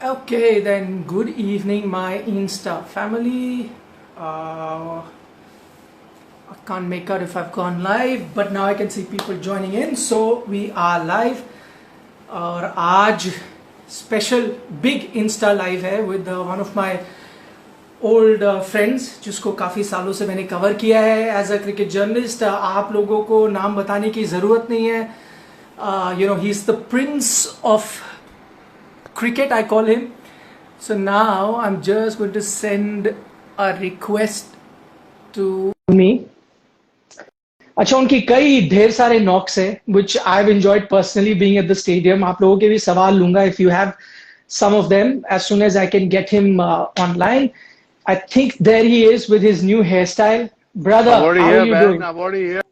Okay, then good evening, my Insta family. Uh, I can't make out if I've gone live, but now I can see people joining in. So we are live. और आज special big Insta live है with one of my old friends जिसको काफ़ी सालों से मैंने cover किया है एज अ क्रिकेट जर्नलिस्ट. आप लोगों को नाम बताने की ज़रूरत नहीं है. He is the Prince of cricket, I call him. So now I'm just going to send a request to me. अच्छा, उनकी कई ढेर सारे नॉक्स है which I've enjoyed personally being at the stadium. आप लोगों के भी सवाल लूंगा if you have some of them as soon as I can get him online. I think there he is with his new hairstyle. Brother, I'm already how here, are you man. doing? I'm already here.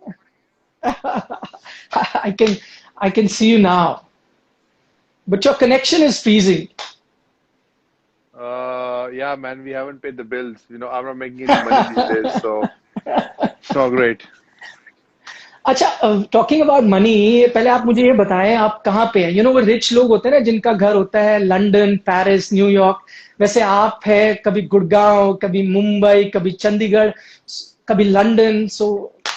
I can see you now. But your connection is freezing. Yeah, man, we haven't paid the bills. I'm not making any money these days, so it's not great. अच्छा, talking about money, पहले आप मुझे ये बताएं आप कहाँ पे हैं. वो रिच लोग होते हैं ना जिनका घर होता है लंदन, पेरिस, न्यूयॉर्क. वैसे आप है कभी गुड़गांव, कभी मुंबई, कभी चंडीगढ़, कभी लंदन. सो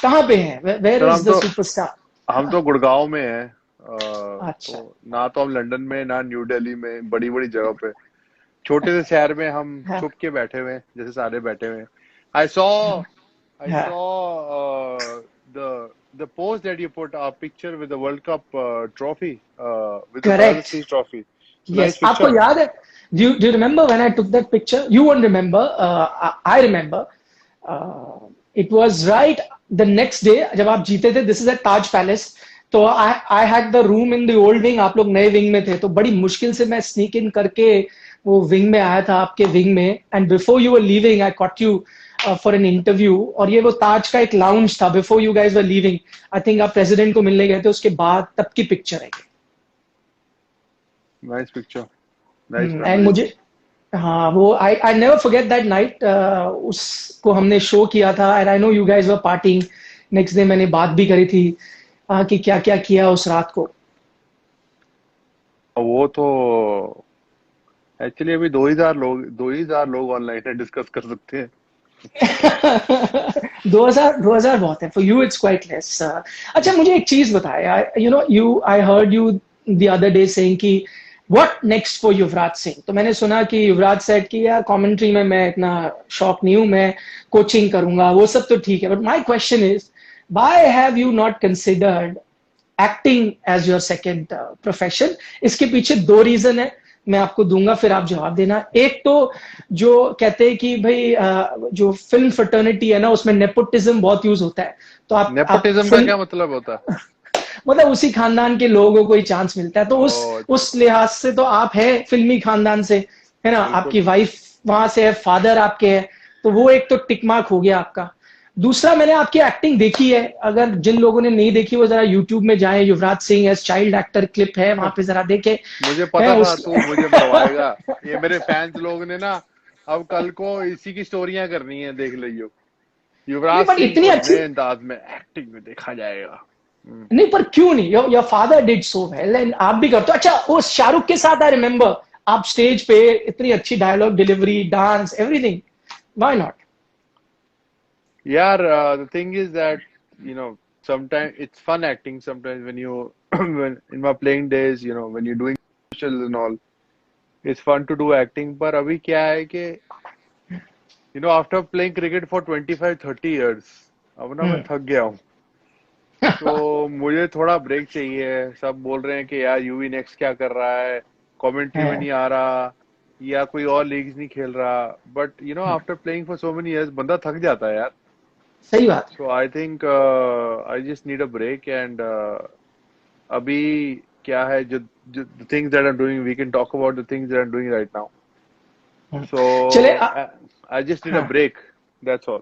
कहाँ पे हैं? Where sir, is the superstar? हम तो गुड़गांव में हैं. अच्छा. तो ना तो हम लंदन में, ना न्यू दिल्ली में, बड़ी बड़ी जगह पे, छोटे से शहर में हम हाँ, छुप के बैठे हुए हैं, जैसे सारे बैठे हुए हैं. आई सॉ I हाँ. saw the post that you put a picture with the World Cup trophy, with the correct. Brazil trophy. Yes, Nice आपको picture. याद है? Do you remember when I took that picture? You won't remember. I remember. It was right the next day जब आप जीते थे. This is at Taj palace. तो I had the room in the old wing. आप लोग नए wing में थे, तो बड़ी मुश्किल से मैं स्नीक इन करके वो विंग में आया था, आपके विंग में. And before you were leaving I cot you for an interview. और ये वो ताज का एक लाउंज था before you guys were leaving. I think आप प्रेसिडेंट को मिलने गए थे, उसके बाद तब की पिक्चर है. Nice picture. Nice and memories. मुझे, हाँ, वो I never forget that night. उसको हमने शो किया था and I know you guys were partying. Next day मैंने बात भी करी थी कि क्या क्या किया उस रात को. वो तो एक्चुअली अभी 2000 लोग ऑनलाइन है, डिस्कस कर सकते हैं. 2000 बहुत है. For you it's quite less. अच्छा, मुझे एक चीज बताया. I heard you the other day saying कि what next for Yuvraj Singh. तो मैंने सुना कि युवराज सेड कि यार कमेंट्री में मैं इतना शौक नहीं हूं, मैं कोचिंग करूंगा. वो सब तो ठीक है, but my question is why have you not considered acting as your second profession? इसके पीछे दो रीजन है, मैं आपको दूंगा, फिर आप जवाब देना. एक तो जो कहते हैं कि भाई जो फिल्म फ्रेटर्निटी है ना, उसमें नेपोटिज्म बहुत यूज होता है. तो आप नेपोटिज्म का फिल्म, क्या मतलब होता है? मतलब उसी खानदान के लोगों को ही चांस मिलता है. तो उस ओ, अच्छा. उस लिहाज से तो आप है फिल्मी खानदान से, है ना. बिल्कुल. आपकी वाइफ वहां से है, फादर आपके है, तो वो एक तो टिक मार्क हो गया आपका. दूसरा, मैंने आपकी एक्टिंग देखी है. अगर जिन लोगों ने नहीं देखी वो जरा यूट्यूब में जाएं. Yuvraj Singh as child actor clip है, वहां पे जरा देखे. मुझे है पता था उस तू मुझे मरवाएगा. ये मेरे फैंस लोग ने ना, अब कल को इसी की स्टोरियां करनी है, देख लियो. नहीं, युवराज पर सिंह इतनी को अच्छी नए अंदाज में एक्टिंग में देखा जाएगा. नहीं, पर क्यों नहीं? Your father did so well and आप भी करते हो. अच्छा, वो शाहरुख के साथ आई रिमेम्बर आप स्टेज पे इतनी अच्छी dialogue delivery, dance, everything. Why not? यार, the thing is that sometimes it's fun acting. Sometimes when you when in my playing days, when you're doing socials and all, it's fun to do acting. पर अभी क्या है कि after playing cricket for 25-30 years, अब ना मैं थक गया हूँ. तो मुझे थोड़ा ब्रेक चाहिए. सब बोल रहे हैं कि यार यूवी नेक्स्ट क्या कर रहा है, कमेंट्री में नहीं आ रहा, या कोई और लीग्स नहीं खेल रहा. But after playing for so many years बंदा थक जाता है यार. सही बात. So I think I just need a break, and अभी क्या है जो the things that I'm doing, we can talk about the things that I'm doing right now. So चले I just need a हाँ. break. That's all.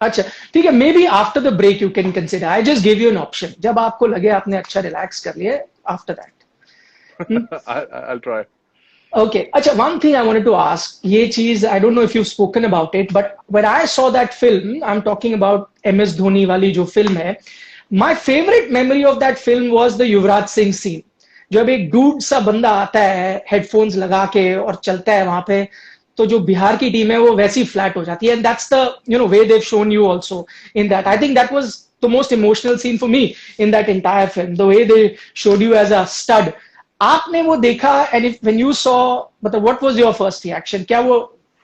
अच्छा, ठीक है. Maybe after the break you can consider. I just give you an option. जब आपको लगे आपने अच्छा रिलैक्स कर लिया, after that. I'll try. Okay. Acha, one thing I wanted to ask, ye cheez, I don't know if you've spoken about it, but when I saw that film, I'm talking about MS Dhoni wali jo film hai, my favorite memory of that film was the Yuvraj Singh scene. जब एक dude सा बंदा आता है headphones लगा के और चलता है वहां पे, तो जो बिहार की टीम है वो वैसी फ्लैट हो जाती है. And that's the way they've shown you also in that. I think that was the most emotional scene for me in that entire film, the way they showed you as a stud. आपने वो देखा and if when you saw, मतलब what was your first reaction? क्या वो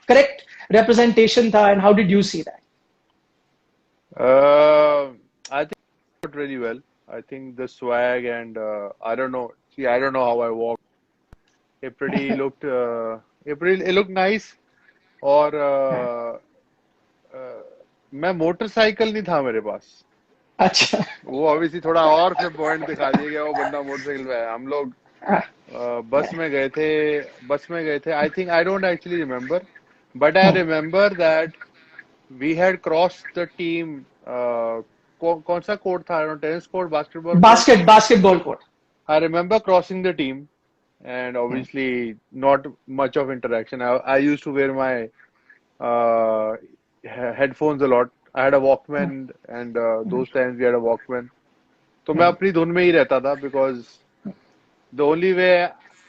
correct representation था and how did you see that? I think it worked really well. I think the swag and I don't know. See, I don't know how I walked. It pretty looked it looked nice. और मैं motorcycle नहीं था मेरे पास. अच्छा. वो obviously थोड़ा और फिर पॉइंट दिखा दिया गया, वो बंदा मोटरसाइकिल पे है. हम लोग बस में गए थे. I think I don't actually remember, but I remember that we had cross the team. कौन सा कोर्ट था? Tennis court, basketball court. Basketball court. I remember crossing the team, and obviously not much of interaction. I used to wear my headphones a lot. I had a Walkman, and those times we had a Walkman. तो मैं अपनी धुन में ही रहता था, because the only way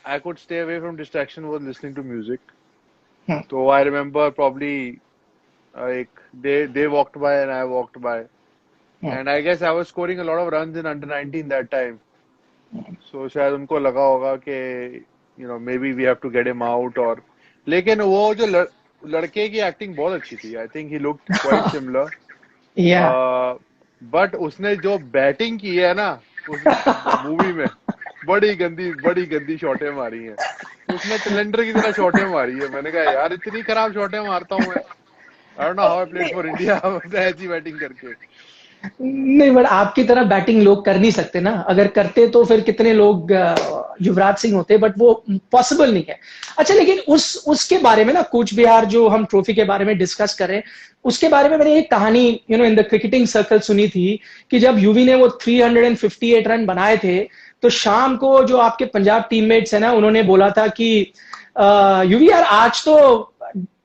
I could stay away from distraction was listening to music. So I remember probably like they walked by and I walked by, and I guess I was scoring a lot of runs in under 19 that time. So शायद उनको लगा होगा कि maybe we have to get him out. और लेकिन वो जो लड़के की एक्टिंग बहुत अच्छी थी. I think he looked quite similar. Yeah. But उसने जो बैटिंग की है ना उस मूवी में, बड़ी गंदी शॉटें मारी हैं. उसने कैलेंडर की तरह शॉटें मारी है. मैंने कहा यार इतनी खराब शॉटें मारता हूँ मैं. I don't know how I played for India ऐसी बैटिंग करके. नहीं, बट आपकी तरह बैटिंग लोग कर नहीं सकते ना. अगर करते तो फिर कितने लोग युवराज सिंह होते, बट वो पॉसिबल नहीं है. अच्छा, लेकिन उसके बारे में ना, कूच बिहार जो हम ट्रॉफी के बारे में डिस्कस कर रहे हैं, उसके बारे में मैंने एक कहानी इन द क्रिकेटिंग सर्कल सुनी थी कि जब यूवी ने वो 358 रन बनाए थे, तो शाम को जो आपके पंजाब टीममेट्स है ना, उन्होंने बोला था कि यूवी यार आज तो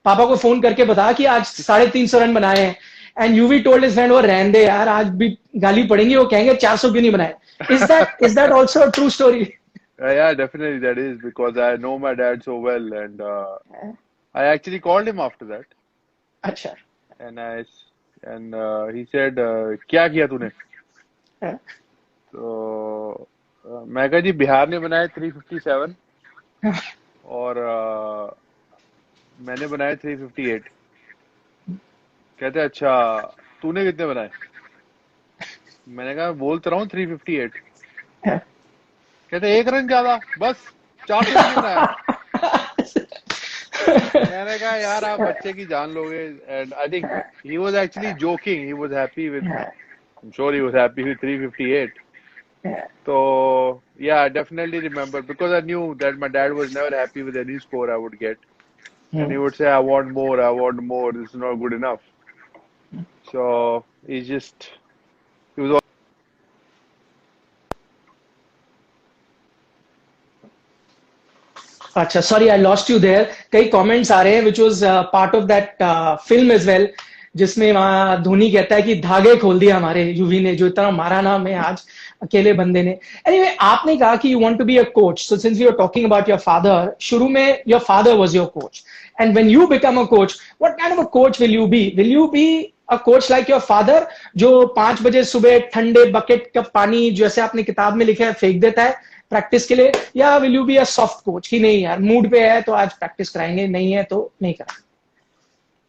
पापा को फोन करके बता कि आज 350 रन बनाए हैं. And UV told his friend, वो रहने दे यार, आज भी गाली पड़ेंगी, वो कहेंगे 400 क्यों नहीं बनाए. Is that also a true story? Yeah, definitely that is, because I know my dad so well, and I actually called him after that, अच्छा. and he said, क्या किया तूने? तो मैं कहा जी बिहार ने बनाए 357 और मैंने बनाए 358. कहते अच्छा तूने कितने बनाए? मैंने कहा बोल तो रहा हूँ 358. कहते एक रन ज्यादा, बस 400 क्यों नहीं बनाया? मैंने कहा यार आप बच्चे की जान लोगे. And I think he was actually joking. He was happy with, I am sure he was happy with 358. So yeah, I definitely remember, because I knew that my dad was never happy with any score I would get, and he would say, I want more, this is not good enough. So he was अच्छा, sorry I lost you there. कई comments आ रहे हैं which was part of that film as well, जिसमें वहां धोनी कहता है कि धागे खोल दिया हमारे यूवी ने, जो इतना मारा ना हमें आज अकेले बंदे ने. एनीवे, आपने कहा कि you want to be a coach. So since we are talking about your father, शुरू में your father was your coach, and when you become a coach, what kind of a coach will you be a coach like your father, जो 5 बजे सुबह ठंडे bucket का पानी जैसे आपने किताब में लिखा है फेंक देता है प्रैक्टिस के लिए, या will you be a soft coach कि नहीं यार मूड पे है तो आज प्रैक्टिस कराएंगे, नहीं है तो नहीं कराएंगे?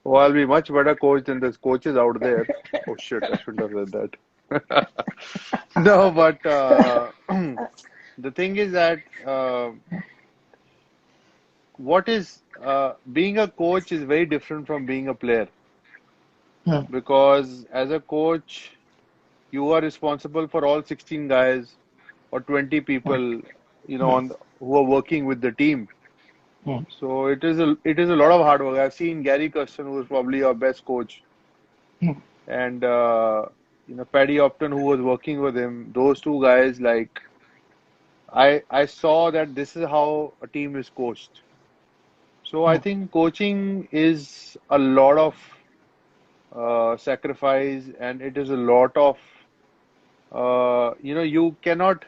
Well, I'll be much better coach than the coaches out there. Oh shit, I shouldn't have said that. No, but the thing is that what is being a coach is very different from being a player, because as a coach you are responsible for all 16 guys or 20 people, who are working with the team. So it is a lot of hard work. I've seen Gary Custon, who was probably our best coach, and Paddy Upton, who was working with him. Those two guys, like I saw that this is how a team is coached. So I think coaching is a lot of sacrifice, and it is a lot of you cannot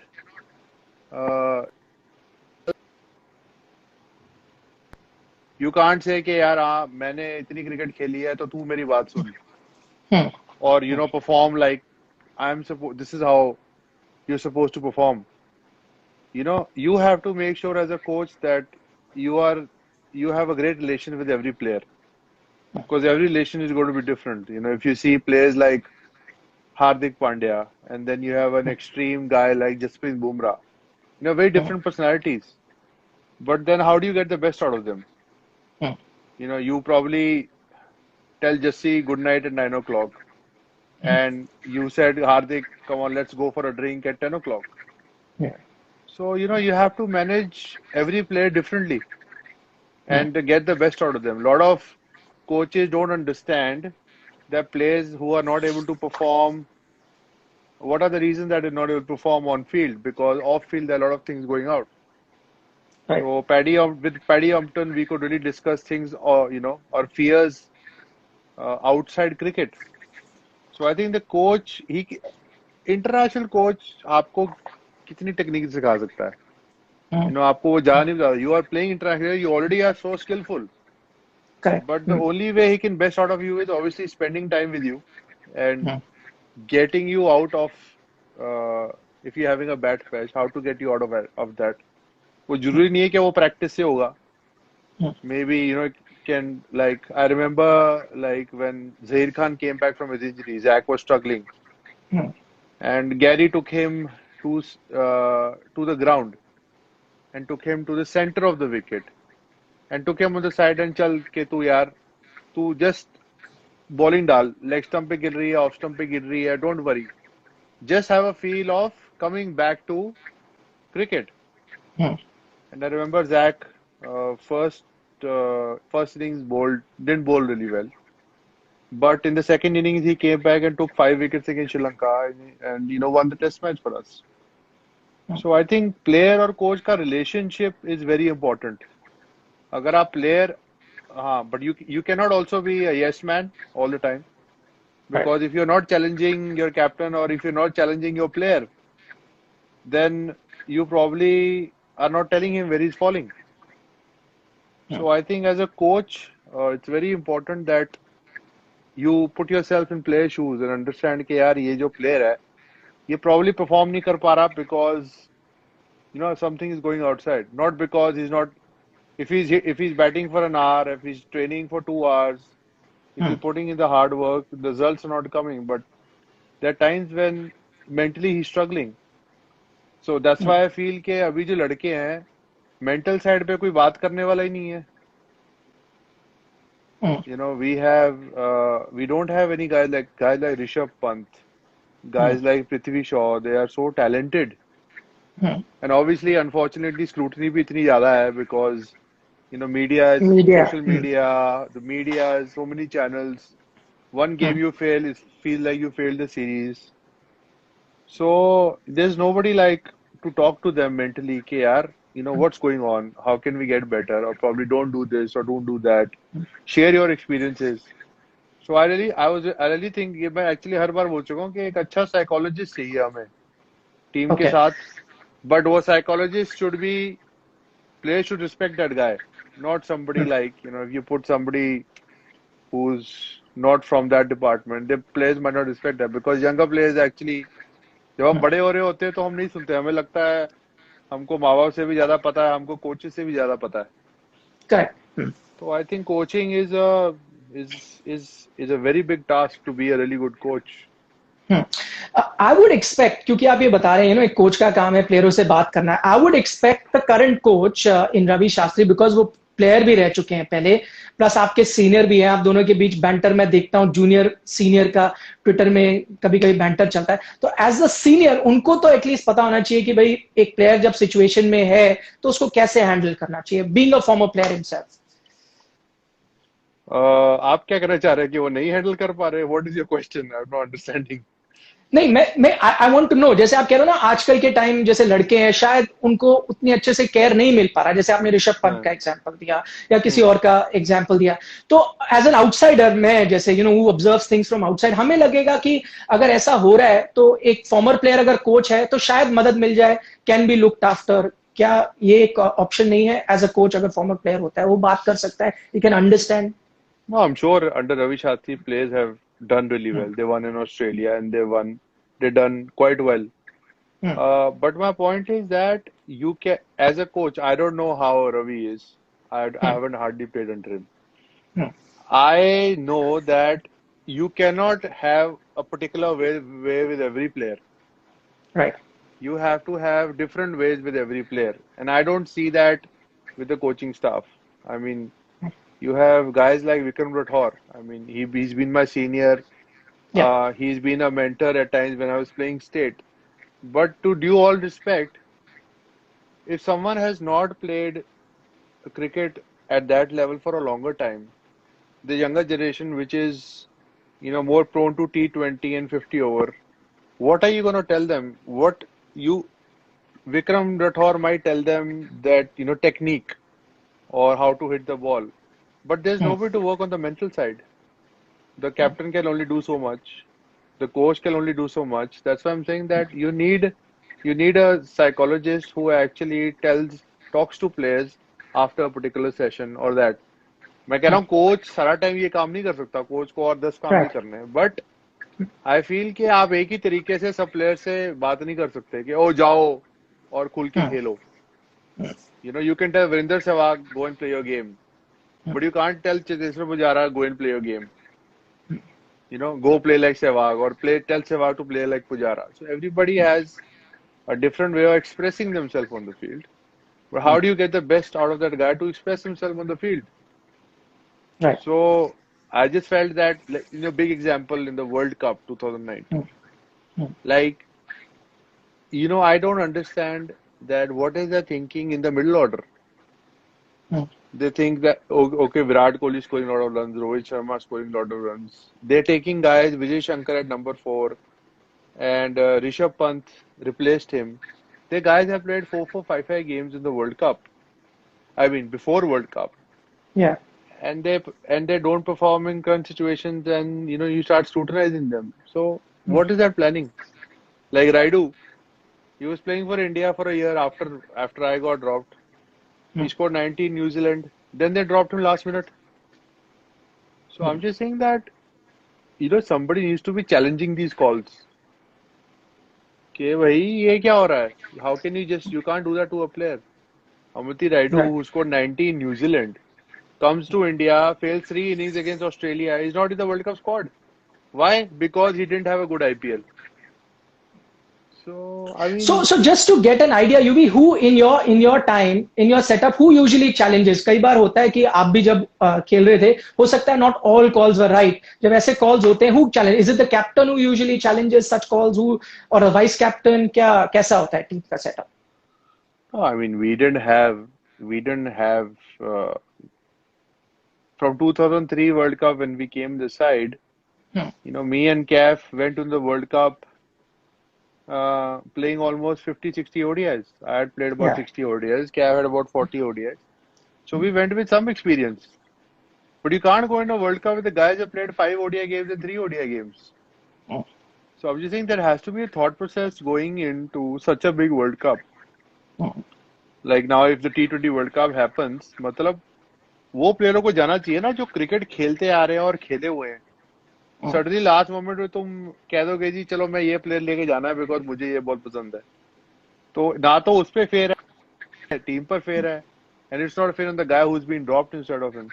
You can't say कि यार मैंने इतनी cricket खेली है तो तू मेरी बात सुन, Hmm. or perform like this is how you're supposed to perform. You have to make sure as a coach that you are you have a great relation with every player, because every relation is going to be different. If you see players like Hardik Pandya, and then you have an extreme guy like Jasprit Bumrah, very Hmm. different personalities. But then how do you get the best out of them? Hmm. You probably tell Jassi good night at 9 o'clock, and you said, Hardik, come on, let's go for a drink at 10 o'clock. Yeah. So, you have to manage every player differently Hmm. and to get the best out of them. A lot of coaches don't understand that players who are not able to perform, what are the reasons that they're not able to perform on field? Because off field, there are a lot of things going out. Right. So with Paddy Umpton, we could really discuss things, or fears outside cricket. So I think the coach, international coach आपको कितनी technique सिखा सकता है? Hmm. आपको वो जा नहीं सकता. You are playing international, you already are so skillful. Correct. But the only way he can best out of you is obviously spending time with you and Hmm. getting you out of, if you're having a bad patch, how to get you out of that. वो जरूरी नहीं है कि वो practice से होगा. Hmm. Maybe, it can, like, I remember, like, when Zaheer Khan came back from his injury, Zach was struggling. Hmm. And Gary took him to the ground and took him to the center of the wicket and took him on the side and चल के तू just bowling डाल, leg stump पे गिर रही है, off stump पे गिर रही है, don't worry, just have a feel of coming back to cricket. Hmm. And I remember Zach, first innings didn't bowl really well, but in the second innings he came back and took 5 wickets against Sri Lanka and won the test match for us. So I think player और coach का relationship is very important. अगर आप player, but you cannot also be a yes man all the time, Right. because if you're not challenging your captain or if you're not challenging your player, then you probably are not telling him where he's falling. So I think as a coach, it's very important that you put yourself in player shoes and understand कि यार ये जो player है, ये probably perform नहीं कर पा रहा because something is going outside, not because he's not. If he's batting for an hour, if he's training for 2 hours, if Hmm. he's putting in the hard work, the results are not coming. But there are times when mentally he's struggling. So that's Hmm. why I feel कि अभी जो लड़के हैं, mental side पे कोई बात करने वाला ही नहीं है. Hmm. We don't have any guys like Rishabh Pant, guys like Prithvi Shaw. They are so talented. Hmm. And obviously, unfortunately, scrutiny भी इतनी ज़्यादा है because media is Media. social media, the media is so many channels. One Hmm. game you fail is feel like you failed the series. So there's nobody like to talk to them mentally. कि यार, what's going on? How can we get better? Or probably don't do this or don't do that. Share your experiences. So I really think ये मैं actually हर बार बोल चुका हूँ कि एक अच्छा psychologist चाहिए हमें टीम के Okay. साथ. But वो psychologist should be, players should respect that guy, not somebody like, if you put somebody who's not from that department, the players might not respect that, because younger players actually, जब हम बड़े हो रहे होते हैं तो हम नहीं सुनते, हमें लगता है हमको माँ बाप से भी ज्यादा पता है, हमको कोचेस से भी ज्यादा पता है. Correct. Hmm. तो I think coaching is a very big task to be a really good coach. I would expect, क्योंकि आप ये बता रहे हैं एक कोच का काम है प्लेयरों से बात करना, I would expect the current coach in Ravi Shastri, because वो प्लेयर भी रह चुके हैं पहले, प्लस आपके सीनियर भी हैं, आप दोनों के बीच बैंटर मैं देखता हूं, जूनियर सीनियर का ट्विटर में कभी कभी बैंटर चलता है, तो एज अ सीनियर उनको तो एटलीस्ट पता होना चाहिए कि भाई एक प्लेयर जब सिचुएशन में है तो उसको कैसे हैंडल करना चाहिए, being a former player himself. आप क्या कहना चाह रहे हैं कि वो नहीं हैंडल कर पा रहे? What is your question? I am not understanding. नहीं, मैं आई वांट टू नो, जैसे आप कह रहे हो ना आजकल के टाइम जैसे लड़के हैं शायद उनको उतनी अच्छे से केयर नहीं मिल पा रहा, जैसे आपने ऋषभ पंत का एग्जांपल दिया या किसी और का एग्जांपल दिया, तो एज एन आउटसाइडर मैं जैसे who observes things from outside, हमें लगेगा कि अगर ऐसा हो रहा है तो एक फॉर्मर प्लेयर अगर कोच है तो शायद मदद मिल जाए, कैन बी लुक्ड आफ्टर, क्या ये एक ऑप्शन नहीं है? एज अ कोच अगर फॉर्मर प्लेयर होता है वो बात कर सकता है, he can understand. No, I'm sure under Ravi Shastri, players have done really well. They won in Australia and they done quite well. But my point is that you can, as a coach, I don't know how Ravi is. I haven't hardly played under him. I know that you cannot have a particular way with every player. Right. You have to have different ways with every player. And I don't see that with the coaching staff. I mean, you have guys like Vikram Rathore. I mean, he's been my senior. Yeah. He's been a mentor at times when I was playing state. But to due all respect, if someone has not played cricket at that level for a longer time, the younger generation, which is, more prone to T20 and 50 over, what are you going to tell them? Vikram Rathore might tell them that, technique or how to hit the ball. But there's nobody to work on the mental side. The captain can only do so much. The coach can only do so much. That's why I'm saying that you need a psychologist who actually talks to players after a particular session or that. मैं कह रहा हूँ coach सारा time ये काम नहीं कर सकता, कोच को और 10 काम भी Right. करने हैं. बट आई फील कि आप एक ही तरीके से सब प्लेयर से बात नहीं कर सकते कि ओ जाओ और खुल के खेलो. You can tell Virender Sehwag go and play your game, but you can't tell Cheteshwar Pujara go and play your game. Go play like Sehwag or tell Sehwag to play like Pujara. So everybody has a different way of expressing themselves on the field. But how do you get the best out of that guy to express himself on the field? Right. So I just felt that, big example in the World Cup 2019. Like, I don't understand that what is the thinking in the middle order. They think that, okay, Virat Kohli scoring a lot of runs, Rohit Sharma scoring a lot of runs. They're taking guys, Vijay Shankar at number 4 and Rishabh Pant replaced him. The guys have played 4, 5 games in the World Cup. I mean, before World Cup. Yeah. And they don't perform in current situations, and you start scrutinizing them. So what is that planning? Like Raidu, he was playing for India for a year after I got dropped. He scored 90 in New Zealand. Then they dropped him last minute. So I'm just saying that somebody needs to be challenging these calls. Okay, bhai, ye kya ho raha hai? How can you can't do that to a player. Amity Raidu, who scored 90 in New Zealand, comes to India, fails 3 innings against Australia, is not in the World Cup squad. Why? Because he didn't have a good IPL. So I mean, so just to get an idea, you be who in your time, in your setup, who usually challenges? कई बार होता है कि आप भी जब खेल रहे थे, हो सकता है not all calls were right. जब ऐसे calls होते हैं, who challenge? Is it the captain who usually challenges such calls, or a vice captain? कैसा होता है टीम का setup? Oh, I mean, we didn't have from 2003 World Cup when we came this side. Me and Caf went to the World Cup playing almost 50-60 ODIs. I had played about 60 ODIs. Caf had about 40 ODIs. So we went with some experience. But you can't go into a World Cup with the guys who played 5 ODI games and 3 ODI games. So I'm just saying there has to be a thought process going into such a big World Cup. Like now, if the T20 World Cup happens, मतलब वो प्लेयरों को जाना चाहिए ना जो cricket खेलते आ रहे हैं और खेले हुए हैं. सडनली लास्ट मोमेंट में तुम कह दोगे जी चलो मैं ये प्लेयर लेके जाना है बिकॉज मुझे ये बहुत पसंद है, तो ना तो उस पे फेयर है, टीम पर फेयर है, and it's not fair on the guy who is been dropped instead of him.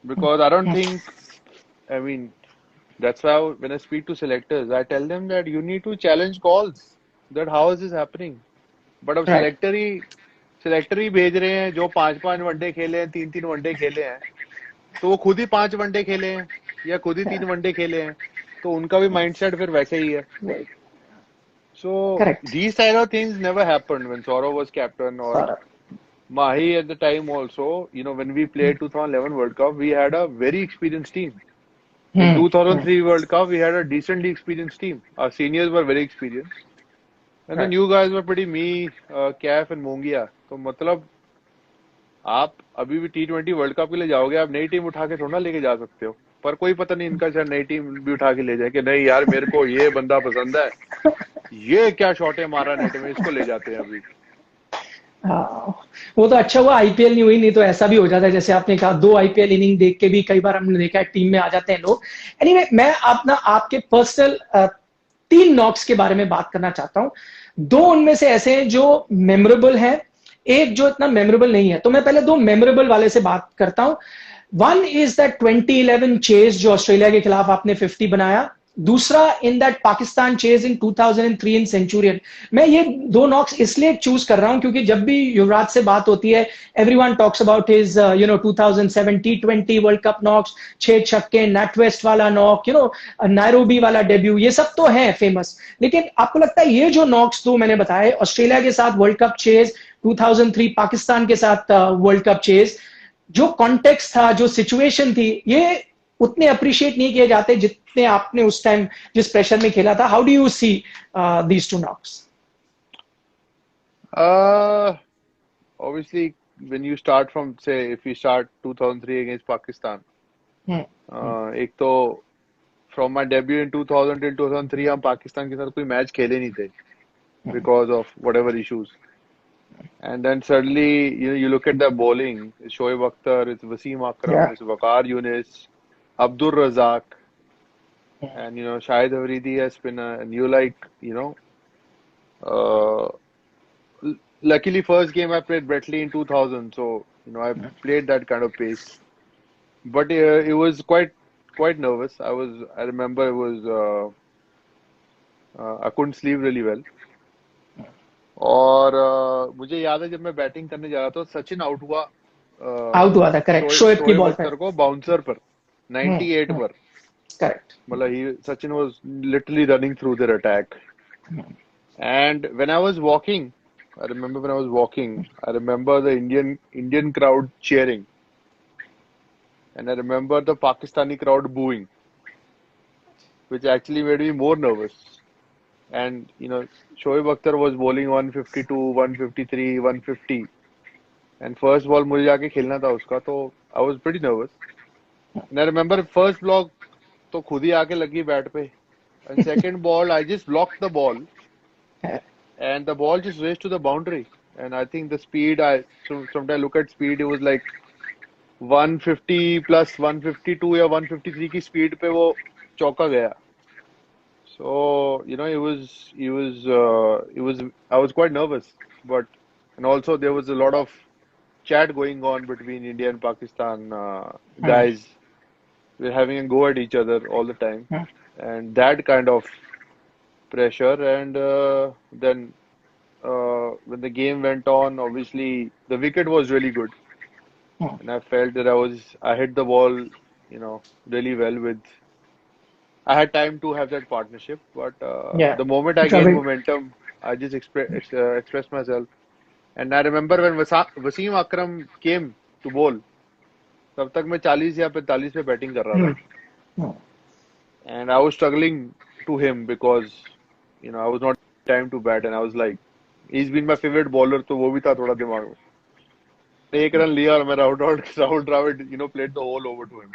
Because I don't think, I mean that's why when I speak to selectors, I tell them that you need to challenge calls, that how is this happening. But अब selector ही भेज रहे हैं जो 5-5 one day खेले हैं, 3-3 one day खेले हैं, तो वो खुद ही 5 वनडे खेले हैं या खुद ही 3 वनडे खेले हैं, तो उनका भी माइंडसेट फिर वैसे ही है. So these kind of things never happened when Saurav was captain or Mahi at the time also. When we played 2011 World Cup, we had a very experienced team. In 2003 World Cup, we had a decently experienced team. Our seniors were very experienced. And the new guys were pretty me, Caf and Mongia. तो मतलब आप अभी भी T20 world cup के लिए जाओगे, आप नई टीम उठा के थोड़ा लेके जा सकते हो. पर कोई पता नहीं इनका शायद नई टीम भी उठा के ले जाए कि नहीं यार मेरे को ये बंदा पसंद है, ये क्या शॉटे मारा नेट में, इसको ले जाते हैं अभी. हाँ, वो तो अच्छा हुआ आईपीएल नहीं हुई, नहीं तो ऐसा भी हो जाता है जैसे आपने कहा, दो आईपीएल इनिंग देख के भी कई बार हमने देखा है टीम में आ जाते हैं लोग। एनीवे मैं अपना आपके पर्सनल तीन नॉक्स के बारे में बात करना चाहता हूं। दो उनमें से ऐसे हैं जो मेमोरेबल हैं, एक जो इतना मेमोरेबल नहीं है। तो मैं पहले दो मेमोरेबल वाले से बात करता हूं। वन इज दैट 2011 चेज जो ऑस्ट्रेलिया के खिलाफ आपने 50 बनाया। दूसरा in that Pakistan chase in 2003 in Centurion. मैं ये दो नॉक्स इसलिए चूज कर रहा हूं क्योंकि जब भी युवराज से बात होती है, everyone talks about his 2007 T20 world cup knocks, 6 छक्के, नेटवेस्ट वाला नॉक, नायरोबी वाला डेब्यू, ये सब तो है फेमस। लेकिन आपको लगता है ये जो नॉक्स दो मैंने बताए, ऑस्ट्रेलिया के साथ वर्ल्ड कप चेज, 2003 पाकिस्तान के साथ वर्ल्ड कप चेज, जो कॉन्टेक्स्ट था, जो सिचुएशन थी, ये उतने अप्रिशिएट नहीं किए जाते जितने आपने उस टाइम जिस प्रेशर में खेला था। How do you see these two knocks? Uh, Obviously, when you start from, say, if you start 2003 against Pakistan, एक तो from my debut in 2000 till 2003 हम पाकिस्तान के साथ कोई मैच खेले नहीं थे because of whatever issues. And then suddenly, you look at the bowling, it's Shoaib Akhtar, it's Wasim Akram, Yeah. it's Waqar Younis, Abdur Razak, and Shahid Afridi as spinner, and you like, uh, luckily first game I played Bretley in 2000, so I played that kind of pace. But it was quite nervous. I remember it was I couldn't sleep really well. और मुझे याद है जब मैं batting करने जा रहा था सचिन आउट हुआ आउट हुआ था, करेक्ट, शोएब की शोएब बॉल पे। अख्तर को बाउंसर पर 98 पर। करेक्ट। मतलब Sachin was literally running through their attack. And when I was walking, I remember when I was walking, I remember the Indian crowd cheering, and I remember the Pakistani crowd booing, which actually made me more nervous. And Shoaib Akhtar was bowling 152, 153, 150, and first ball मुझे जाके खेलना था उसका, तो I was pretty nervous. And I remember first block तो खुद ही आके लगी बैट पे, and second ball I just blocked the ball, and the ball just raced to the boundary. And I think the speed, sometimes I look at speed, it was like 150 plus 152 या 153 की speed पे वो चौका गया. So I was quite nervous, but and also there was a lot of chat going on between India and Pakistan guys. We're having a go at each other all the time, and that kind of pressure. And then when the game went on, obviously the wicket was really good, and I felt that I hit the ball, really well with. I had time to have that partnership, but Yeah. the moment I gained momentum, I just expressed myself. And I remember when Wasim Akram came to bowl, तब तक मैं 40 या 45 पे batting कर रहा था. And I was struggling to him because, I was not time to bat, and I was like, he's been my favorite bowler, तो वो भी था थोड़ा दिमाग में. एक रन लिया और मैं Rahul Dravid, played the whole over to him.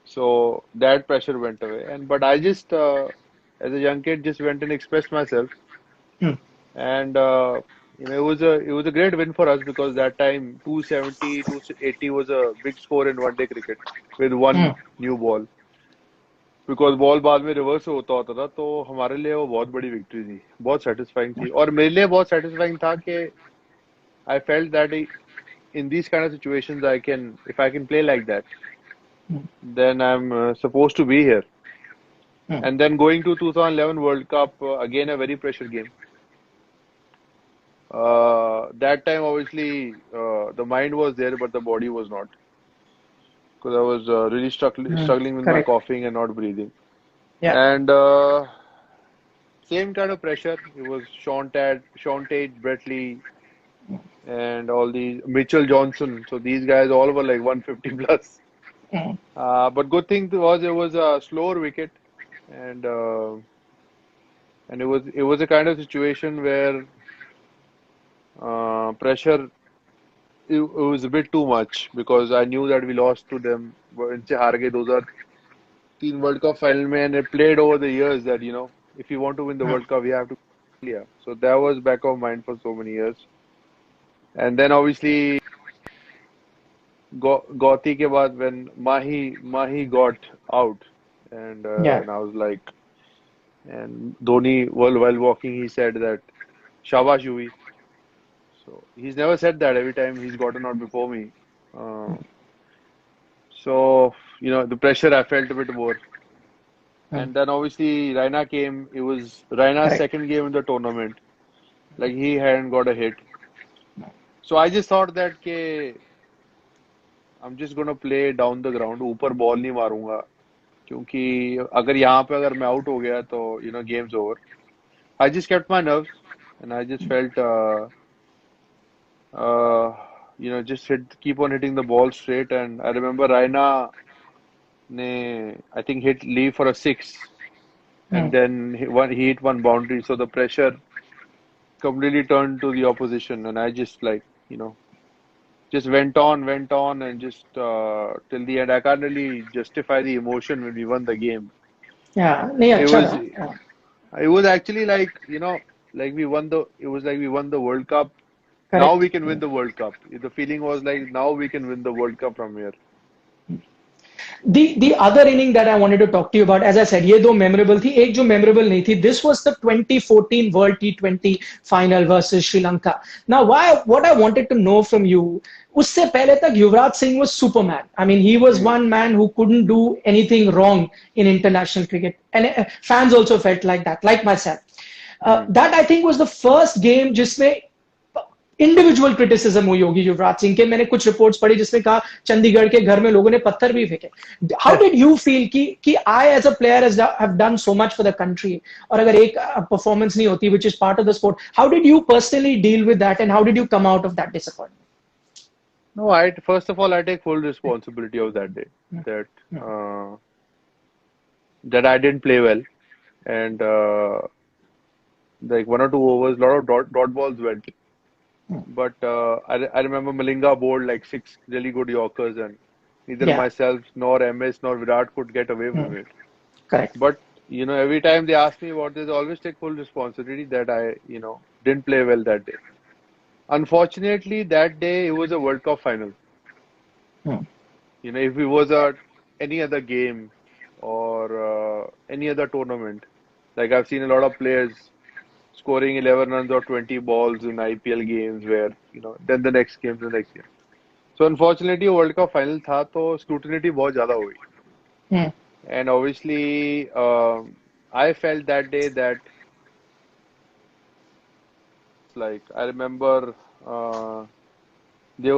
So that pressure went away. But I just, as a young kid, just went and expressed myself. And it was a great win for us because that time 270, 280 was a big score in one day cricket with one new ball. Because ball बाद में reverse होता था, तो हमारे लिए वो बहुत बड़ी विक्ट्री थी, बहुत सेटिस्फाइंग थी. और मेरे लिए बहुत सेटिस्फाइंग था कि I felt that in these kind of situations if I can play like that, then I'm supposed to be here. And then going to 2011 World Cup, again a very pressure game. That time obviously the mind was there, but the body was not, because I was really struggling with my coughing and not breathing. Yeah. And same kind of pressure. It was Sean Tate, Brett Lee, and all these Mitchell Johnson. So these guys all were like 150 plus. But good thing was it was a slower wicket, and it was a kind of situation where pressure, it was a bit too much, because I knew that we lost to them. इनसे हार गए 2003 World Cup final में, and it played over the years that if you want to win the World Cup, you have to. Yeah, so that was back of mind for so many years. And then obviously Gauti ke baad when Mahi got out, Yeah. and I was like, and Dhoni while walking he said that Shabash Yuvi. So he's never said that every time he's gotten out before me. Uh, so the pressure I felt a bit more. Hmm. And then obviously Raina came. It was Raina's Correct. second game in the tournament. Like he hadn't got a hit. So I just thought that ke I'm just gonna play down the ground. ऊपर ball नहीं मारूंगा क्योंकि अगर यहाँ पे अगर मैं out हो गया तो game's over. I just kept my nerves and I just felt uh, just keep on hitting the ball straight. And I remember Raina ne I think hit Lee for a six, Hmm. and then he hit one boundary. So the pressure completely turned to the opposition, and I just just went on, and just till the end. I can't really justify the emotion when we won the game. Yeah. नहीं It अच्छा was था. Yeah. it was actually like like it was like we won the World Cup. Now Correct. we can win the World Cup. The feeling was like now we can win the World Cup from here. The other inning that I wanted to talk to you about, as I said, ये दो memorable थी, एक जो memorable नहीं थी. This was the 2014 World T20 final versus Sri Lanka. Now, what I wanted to know from you, उससे पहले तक Yuvraj Singh was Superman. I mean, he was Hmm. one man who couldn't do anything wrong in international cricket, and fans also felt like that, like myself. Hmm. That I think was the first game जिसमें individual criticism हुई होगी युवराज सिंह के. मैंने कुछ reports पढ़ी जिसमें कहा चंडीगढ़ के घर में लोगों ने पत्थर भी फेंके. हाउ डिड यू फील कि I as a player have done so much for the country, और अगर एक परफॉर्मेंस नहीं होती which is part of the sport, how did you personally deal with that and how did you come out of that disappointment? No, first of all I take full responsibility of that day that uh, that I didn't play well, and like one or two overs, a lot of dot balls went. But I remember Malinga bowled like six really good Yorkers, and neither Yeah. myself nor MS nor Virat could get away from it. Correct. But every time they ask me about this, I always take full responsibility that I didn't play well that day. Unfortunately, that day it was a World Cup final. If it was any other game or any other tournament, like I've seen a lot of players scoring 11 runs or 20 balls in IPL games where, then the next game, the next game. So unfortunately, World Cup final था तो scrutiny बहुत ज़्यादा हुई. And obviously, I felt that day that like I remember they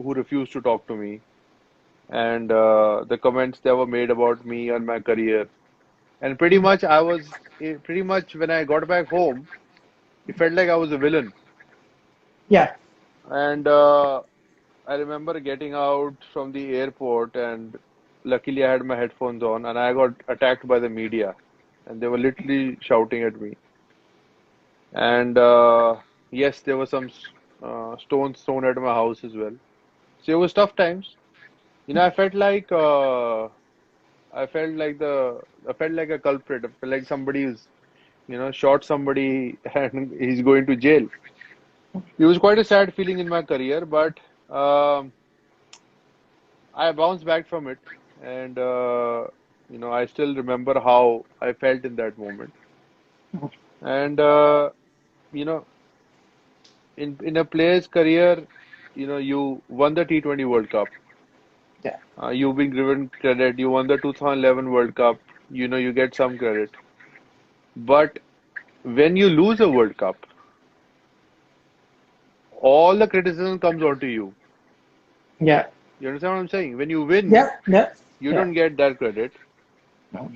who refused to talk to me, and the comments that were made about me and my career. And pretty much pretty much when I got back home, it felt like I was a villain. Yeah. And I remember getting out from the airport, and luckily I had my headphones on, and I got attacked by the media, and they were literally shouting at me. And yes, there were some stones thrown at my house as well. So it was tough times. I felt like I felt like a culprit. I felt like somebody's shot somebody and he's going to jail. It was quite a sad feeling in my career, but I bounced back from it, and I still remember how I felt in that moment. And you know, in a player's career, you won the T20 World Cup. Yeah. You've been given credit. You won the 2011 World Cup. You get some credit. But when you lose a World Cup, all the criticism comes onto you. Yeah. You understand what I'm saying? When you win, Yeah. Yeah. you Yeah. don't get that credit.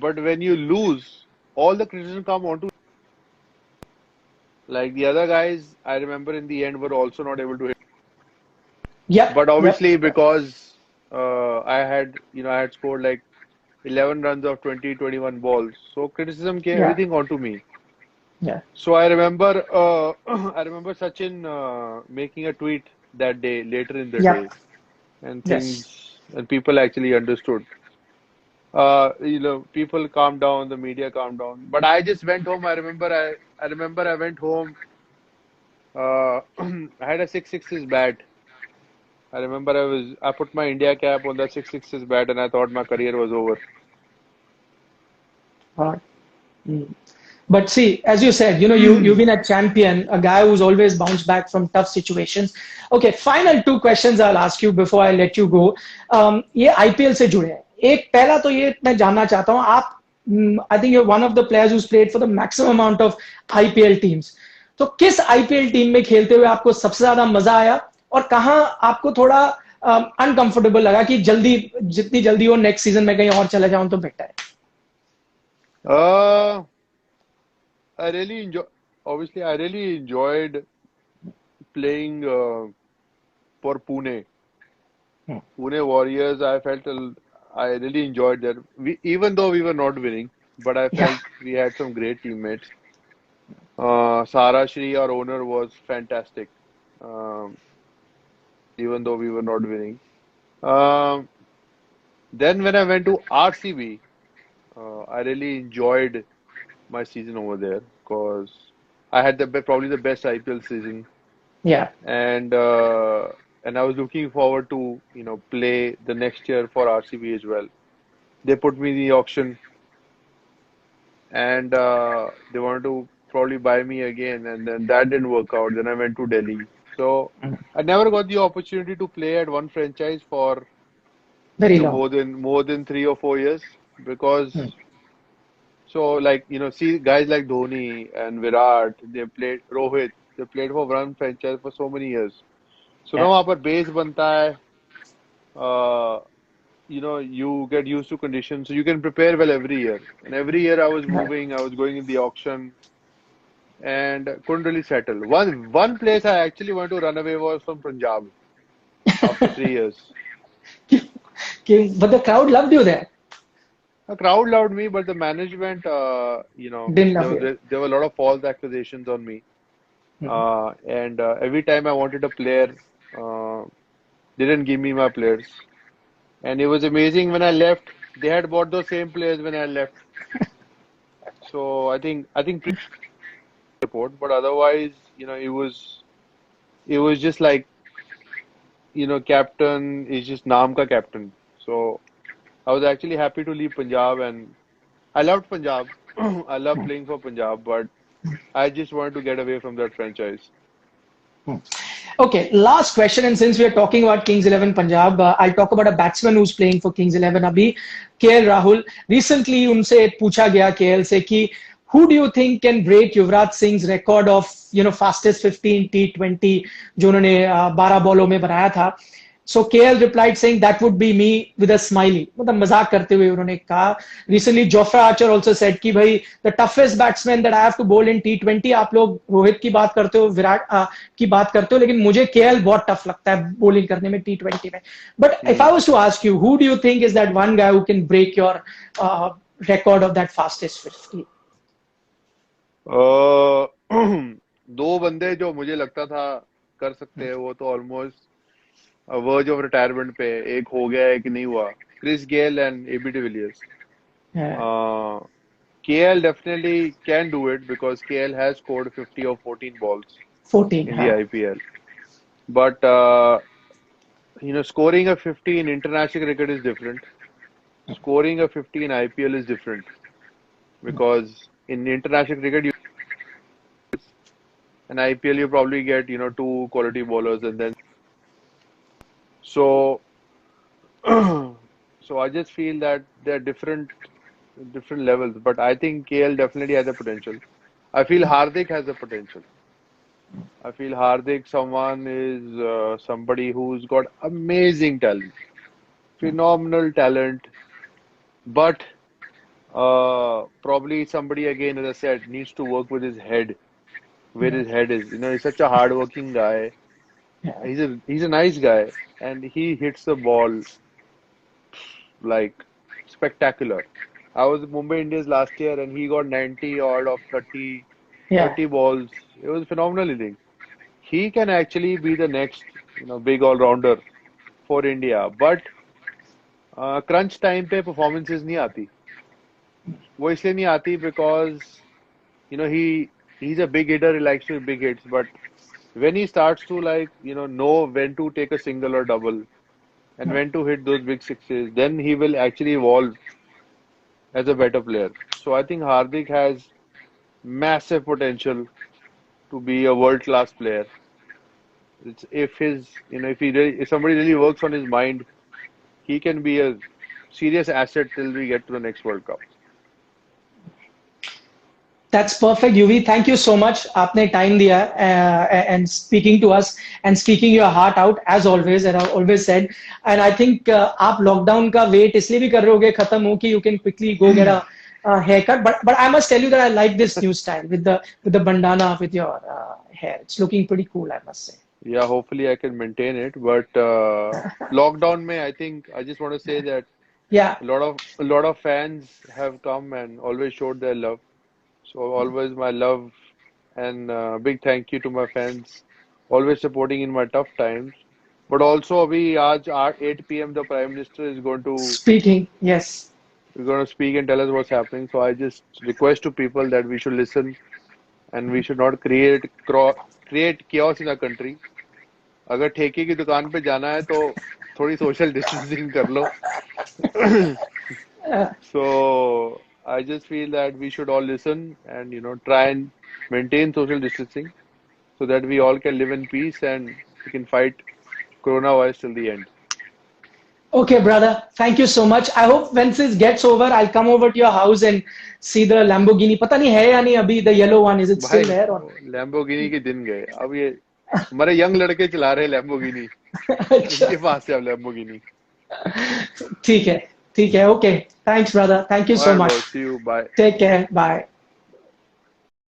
But when you lose, all the criticism come onto like the other guys. I remember in the end were also not able to hit. Yep. But Yep. obviously because I had scored like 11 runs of 20, 21 balls. So criticism came Yeah. everything onto me. Yeah. So I remember I remember Sachin making a tweet that day, later in the day, Yep. and Yes. people actually understood. People calmed down, the media calmed down. But I just went home. I remember I went home I had a 6 sixes bat. I remember I put my India cap on the 6 sixes bat and I thought my career was over. Uh, mm. But see, as you said, you've been a champion, a guy who's always bounced back from tough situations. Okay, final two questions I'll ask you before I let you go. ये IPL से जुड़े हैं. एक पहला तो ये मैं जानना चाहता हूँ आप I think you one of the players who played for the maximum amount of IPL teams. तो किस आईपीएल टीम में खेलते हुए आपको सबसे ज्यादा मजा आया और कहाँ आपको थोड़ा अनकंफर्टेबल लगा कि जल्दी जितनी जल्दी हो नेक्स्ट सीजन में कहीं और चले जाऊं तो बेटर है. Uh, I really enjoy. Obviously, I really enjoyed playing for Pune. Hmm. Pune Warriors. I really enjoyed that. Even though we were not winning, but I Yeah. felt we had some great teammates. Sara Shri, our owner, was fantastic. Um, even though we were not winning. Um, then when I went to RCB, I really enjoyed my season over there because I had probably the best IPL season, Yeah. and uh, and I was looking forward to play the next year for RCB as well. They put me in the auction, and they wanted to probably buy me again, and then that didn't work out. Then I went to Delhi, so I never got the opportunity to play at one franchise for Very long. more than 3 or 4 years because. Hmm. So, like, see guys like Dhoni and Virat, they played Rohit, they played for one franchise for so many years. So now Yeah. वहाँ पर base बनता है, uh, you get used to conditions, so you can prepare well every year. And every year I was Yeah. moving, I was going in the auction, and couldn't really settle. One place I actually wanted to run away was from Punjab after 3 years. But the crowd loved you there. The crowd loved me, but the management, Didn't there love was you. there were a lot of false accusations on me. And every time I wanted a player, uh, they didn't give me my players. And it was amazing when I left, they had bought those same players when I left. So I think support, but otherwise, it was just like, captain is just naam ka captain. So I was actually happy to leave Punjab, and I loved Punjab. I love playing for Punjab, but I just wanted to get away from that franchise. Okay, last question. And since we are talking about Kings 11 Punjab, I'll talk about a batsman who's playing for Kings 11 abhi, KL Rahul. Recently, उनसे पूछा गया KL से कि who do you think can break Yuvraj Singh's record of fastest 15 T20 जो उन्होंने 12 बॉलों में बनाया था. So KL replied saying that would be me with a smiley. मतलब मजाक करते हुए उन्होंने कहा. Recently Jofra Archer also said कि भाई the toughest batsman that I have to bowl in T20 आप लोग रोहित की बात करते हो विराट की बात करते हो लेकिन मुझे KL बहुत टफ लगता है bowling करने में T20 में. But if I was to ask you, who do you think is that one guy who can break your record of that fastest 50? दो बंदे जो मुझे लगता था कर सकते हैं वो तो ऑलमोस्ट वर्ज ऑफ रिटायरमेंट पे, एक हो गया एक नहीं हुआ, Chris Gayle and AB de Villiers. Yeah. KL definitely can do it because KL has scored 50 or 14 balls 14. in the IPL. But scoring a 50 in international cricket is different. Scoring a 50 in IPL is different because in international cricket in IPL you probably get two quality bowlers and then so so I just feel that they're different levels. But I think KL definitely has the potential. I feel Hardik has the potential. I feel Hardik someone is somebody who's got amazing talent, phenomenal talent, but probably somebody again, as I said, needs to work with his head, where his head is. He's such a hardworking guy. Yeah. He's a nice guy, and he hits the ball like spectacular. I was at Mumbai Indians last year, and he got 90 odd of 30, Yeah. 30 balls. It was a phenomenal inning. He can actually be the next, big all-rounder for India. But crunch time पे performances नहीं आती. वो इसलिए नहीं आती because, he he's a big hitter. He likes to big hits. But when he starts to like, know when to take a single or double and when to hit those big sixes, then he will actually evolve as a better player. So I think Hardik has massive potential to be a world-class player. It's if his, if somebody really works on his mind, he can be a serious asset till we get to the next World Cup. That's perfect, UV. Thank you so much. आपने time दिया and speaking to us and speaking your heart out as always. And I've always said, and I think आप lockdown का wait इसलिए भी कर रहे होगे खत्म हो कि you can quickly go get a haircut. But I must tell you that I like this new style with the bandana with your hair. It's looking pretty cool, I must say. Yeah, hopefully I can maintain it. But lockdown mein, I think I just want to say that Yeah. a lot of fans have come and always showed their love. So always my love and big thank you to my fans, always supporting in my tough times. But also, abhi aaj 8 p.m. the Prime Minister is going to Speaking, yes. we're going to speak and tell us what's happening. So I just request to people that we should listen and we should not create chaos in our country. अगर ठेके की दुकान पे जाना है तो थोड़ी social distancing कर लो. So I just feel that we should all listen and try and maintain social distancing so that we all can live in peace and we can fight coronavirus till the end. Okay, brother. Thank you so much. I hope when this gets over, I'll come over to your house and see the Lamborghini. पता नहीं है या नहीं अभी the yellow one. Is it भाई still there or? Lamborghini के दिन गए. अब ये हमारे यंग लड़के चला रहे हैं Lamborghini. अच्छा, इनके पास है अब Lamborghini. ठीक है. Okay. Thanks, brother. Thank you so Alright, much. bro. See you. Bye. Take care. Bye.